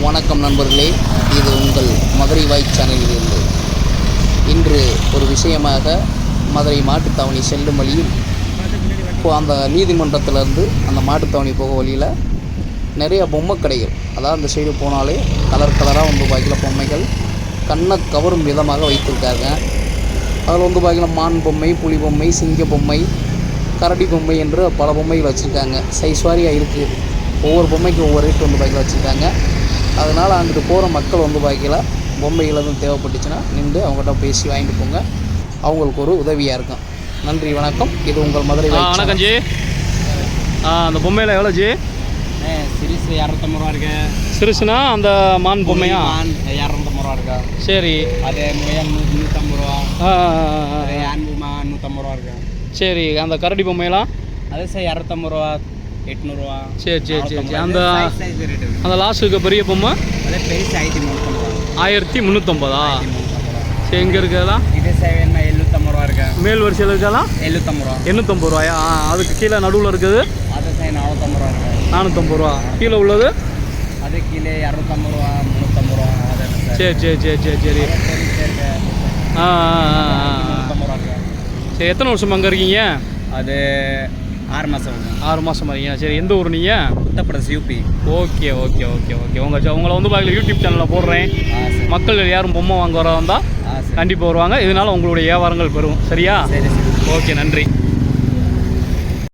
வணக்கம் நண்பர்களே, இது உங்கள் மதுரை வாய் சேனலிலிருந்து இன்று ஒரு விஷயமாக மதுரை மாட்டுத்தாவணி செல்லும் வழியில் அந்த நீதிமன்றத்திலேருந்து அந்த மாட்டுத்தாவணி போக வழியில் நிறைய பொம்மை கடைகள், அதாவது அந்த சைடு போனாலே கலர் கலராக வந்து பாக்கியில் பொம்மைகள் கண்ணை கவரும் விதமாக வைத்திருக்காங்க. அதில் வந்து பாக்கியில் மான் பொம்மை, புலி பொம்மை, சிங்க பொம்மை, கரடி பொம்மை என்று பல பொம்மைகள் வச்சுருக்காங்க. சைஸ் வாரியாக இருக்குது. ஒவ்வொரு பொம்மைக்கும் ஒவ்வொரு ரேட் வந்து பாக்கியில் வச்சுருக்காங்க. அதனால் அங்கிட்டு போகிற மக்கள் வந்து பாக்கியில் பொம்மைகள் எதுவும் தேவைப்பட்டுச்சுன்னா நின்று அவங்ககிட்ட பேசி வாங்கிட்டு போங்க. அவங்களுக்கு ஒரு உதவியாக இருக்கும். நன்றி, வணக்கம். இது உங்கள் மதுரை. வணக்கம் ஜி. அந்த பொம்மையில் எவ்வளோ ஜி? சிறுசு 250 ரூபா இருக்கு. சிறுசுனா அந்த மான் பொம்மையா? 250 ரூபா இருக்கா. சரி. அது முயல் 150 ரூபா. ஆண்புமா 150 ரூபா இருக்கு. சரி. அந்த கரடி பொம்மையெல்லாம் அது சார் 250 ரூபா, 800 ரூபா. சரி சரி சரி சரி. அந்த லாஸ்ட் இருக்க பெரிய பொம்மை அது பெரிய 1350. சரி, எங்கே இருக்குதெல்லாம்? இது சார் 750 ரூபா இருக்கு. மேல் வரிசையில் இருக்கலாம் 750 ரூபா. 850 ரூபாயா? அதுக்கு கீழே நடுவில் இருக்குது அது சார் 450 ரூபா இருக்கு. 450 ரூபா. கீழே உள்ளது அது கீழே 250 ரூபா, 350 ரூபா. சரி சரி சரி சரி சரி. 350 ரூபா இருக்கு. சரி, எத்தனை வருஷம் அங்கே இருக்கீங்க? அது 6 மாதம். 6 மாதம் இருக்கீங்க. சரி, எந்த ஊர் நீங்கள்? Uttar Pradesh, UP. Okay okay okay okay. உங்களை வந்து பார்க்கல யூடியூப் சேனலில் போடுறேன். மக்கள் யாரும் பொம்மை வாங்க வர வந்தால் கண்டிப்பாக வருவாங்க. இதனால் உங்களுடைய வியாபாரங்கள் பெறும். சரியா? சரி சரி. ஓகே, நன்றி.